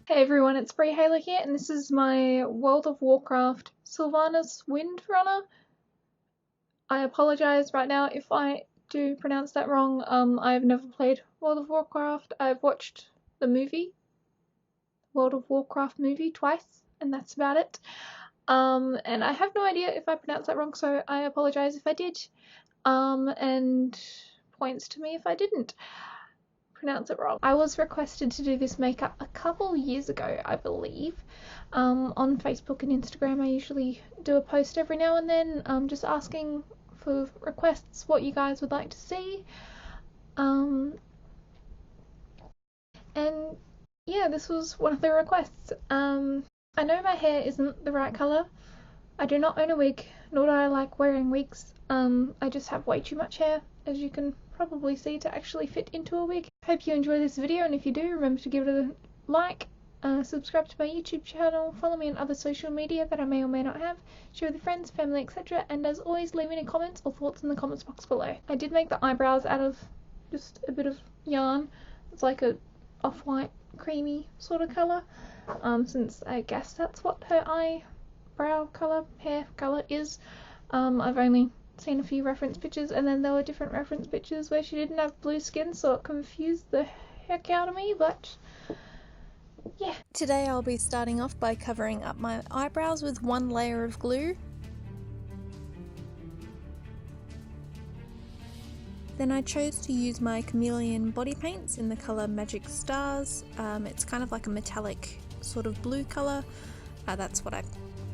Hey everyone, it's Bree Hayler here, and this is my World of Warcraft Sylvanas Windrunner. I apologise right now if I do pronounce that wrong. I've never played World of Warcraft. I've watched the movie, World of Warcraft movie, twice, and that's about it. And I have no idea if I pronounced that wrong, so I apologise if I did. And points to me if I didn't pronounce it wrong. I was requested to do this makeup a couple years ago, I believe, on Facebook and Instagram. I usually do a post every now and then, just asking for requests, what you guys would like to see. And yeah, this was one of the requests. I know my hair isn't the right colour. I do not own a wig, nor do I like wearing wigs. I just have way too much hair, as you can probably see, to actually fit into a wig. Hope you enjoy this video, and if you do, remember to give it a like, subscribe to my YouTube channel, follow me on other social media that I may or may not have, share with friends, family, etc. And as always, leave any comments or thoughts in the comments box below. I did make the eyebrows out of just a bit of yarn. It's like a off-white, creamy sort of colour, since I guess that's what her eyebrow colour, hair colour is. I've only seen a few reference pictures, and then there were different reference pictures where she didn't have blue skin, so it confused the heck out of me, but yeah. Today I'll be starting off by covering up my eyebrows with one layer of glue. Then I chose to use my chameleon body paints in the colour Magic Stars. It's kind of like a metallic sort of blue colour. That's what I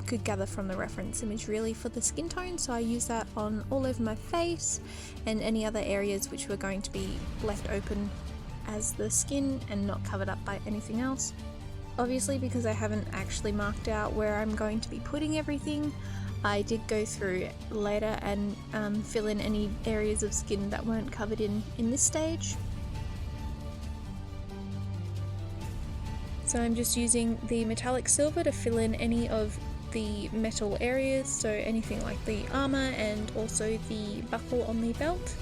could gather from the reference image really for the skin tone, so I use that on all over my face and any other areas which were going to be left open as the skin and not covered up by anything else. Obviously, because I haven't actually marked out where I'm going to be putting everything, I did go through later and fill in any areas of skin that weren't covered in this stage. So I'm just using the metallic silver to fill in any of the metal areas, so anything like the armour and also the buckle on the belt.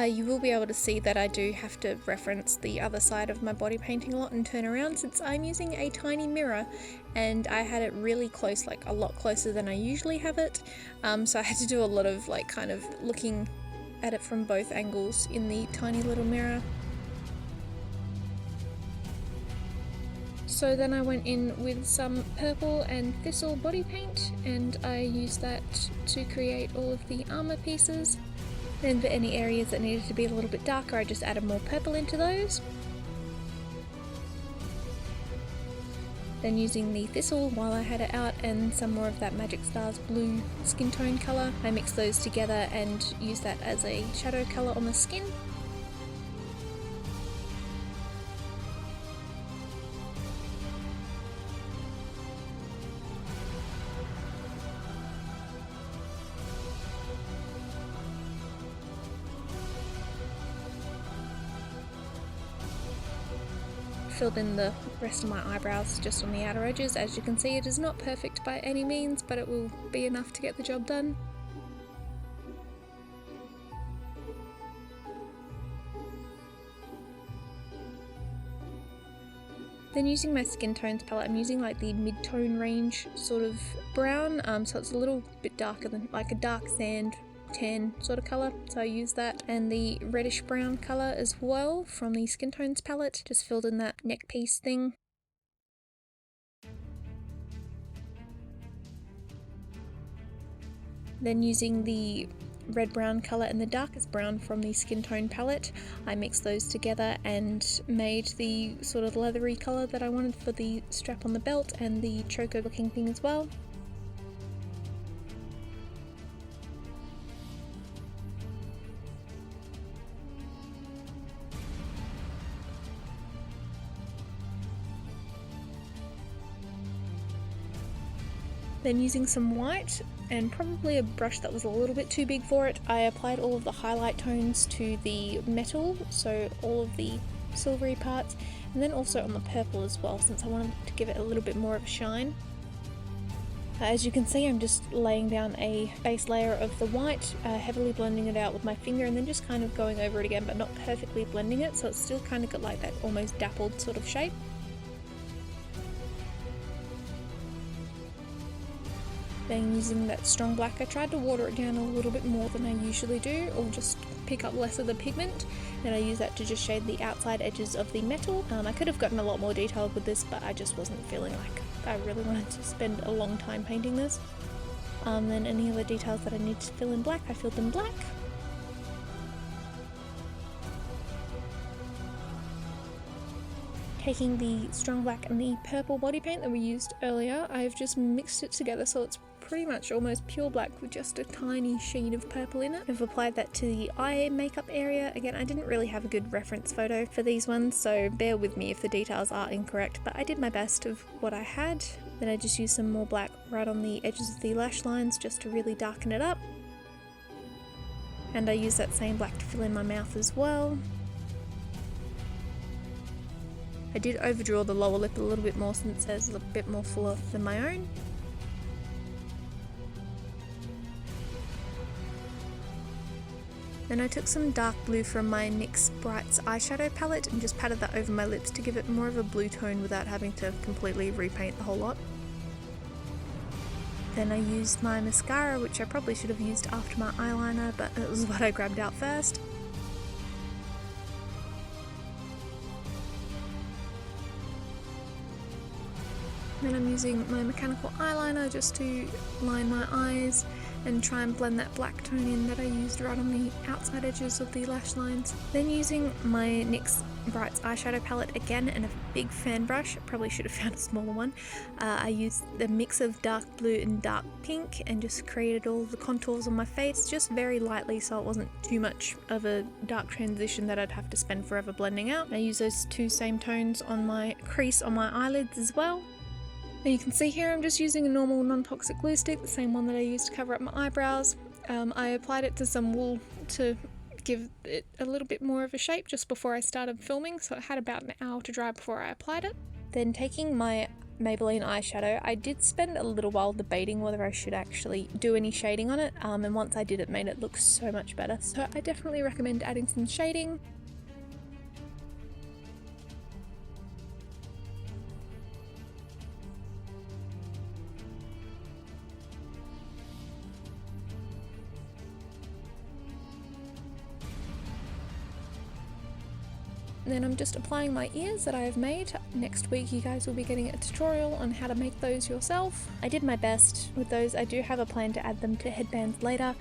You will be able to see that I do have to reference the other side of my body painting a lot and turn around, since I'm using a tiny mirror and I had it really close, like a lot closer than I usually have it, so I had to do a lot of like kind of looking at it from both angles in the tiny little mirror. So then I went in with some purple and thistle body paint, and I used that to create all of the armour pieces. Then for any areas that needed to be a little bit darker, I just added more purple into those. Then using the thistle while I had it out and some more of that Magic Stars blue skin tone colour, I mixed those together and used that as a shadow colour on the skin. Filled in the rest of my eyebrows just on the outer edges. As you can see, it is not perfect by any means, but it will be enough to get the job done. Then using my skin tones palette, I'm using like the mid-tone range sort of brown, so it's a little bit darker than like a dark sand tan sort of colour, so I used that, and the reddish brown colour as well from the skin tones palette, just filled in that neck piece thing. Then using the red-brown colour and the darkest brown from the skin tone palette, I mixed those together and made the sort of leathery colour that I wanted for the strap on the belt and the choker looking thing as well. Then using some white and probably a brush that was a little bit too big for it, I applied all of the highlight tones to the metal, so all of the silvery parts, and then also on the purple as well, since I wanted to give it a little bit more of a shine. As you can see, I'm just laying down a base layer of the white, heavily blending it out with my finger, and then just kind of going over it again, but not perfectly blending it, so it's still kind of got like that almost dappled sort of shape. Then using that strong black, I tried to water it down a little bit more than I usually do, or just pick up less of the pigment. Then I use that to just shade the outside edges of the metal. I could have gotten a lot more detailed with this, but I just wasn't feeling like I really wanted to spend a long time painting this. Then any other details that I need to fill in black, I filled in black. Taking the strong black and the purple body paint that we used earlier, I've just mixed it together so it's pretty much almost pure black with just a tiny sheen of purple in it. I've applied that to the eye makeup area. Again, I didn't really have a good reference photo for these ones, so bear with me if the details are incorrect, but I did my best of what I had. Then I just used some more black right on the edges of the lash lines just to really darken it up. And I used that same black to fill in my mouth as well. I did overdraw the lower lip a little bit more since it's a bit more fuller than my own. Then I took some dark blue from my NYX Brights eyeshadow palette and just patted that over my lips to give it more of a blue tone without having to completely repaint the whole lot. Then I used my mascara, which I probably should have used after my eyeliner, but it was what I grabbed out first. Then I'm using my mechanical eyeliner just to line my eyes and try and blend that black tone in that I used right on the outside edges of the lash lines. Then using my NYX Brights eyeshadow palette again and a big fan brush, probably should have found a smaller one, I used the mix of dark blue and dark pink and just created all the contours on my face just very lightly so it wasn't too much of a dark transition that I'd have to spend forever blending out. And I used those two same tones on my crease on my eyelids as well. Now you can see here I'm just using a normal non-toxic glue stick, the same one that I used to cover up my eyebrows. I applied it to some wool to give it a little bit more of a shape just before I started filming, so it had about an hour to dry before I applied it. Then taking my Maybelline eyeshadow, I did spend a little while debating whether I should actually do any shading on it, and once I did, it made it look so much better, so I definitely recommend adding some shading. Then I'm just applying my ears that I have made. Next week you guys will be getting a tutorial on how to make those yourself. I did my best with those. I do have a plan to add them to headbands later,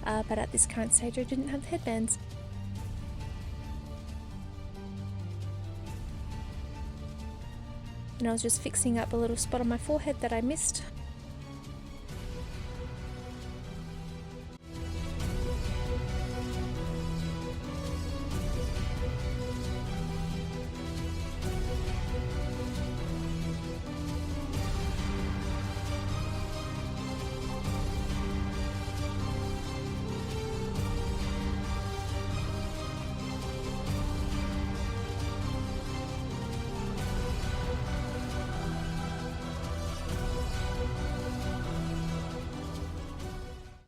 but at this current stage I didn't have headbands. And I was just fixing up a little spot on my forehead that I missed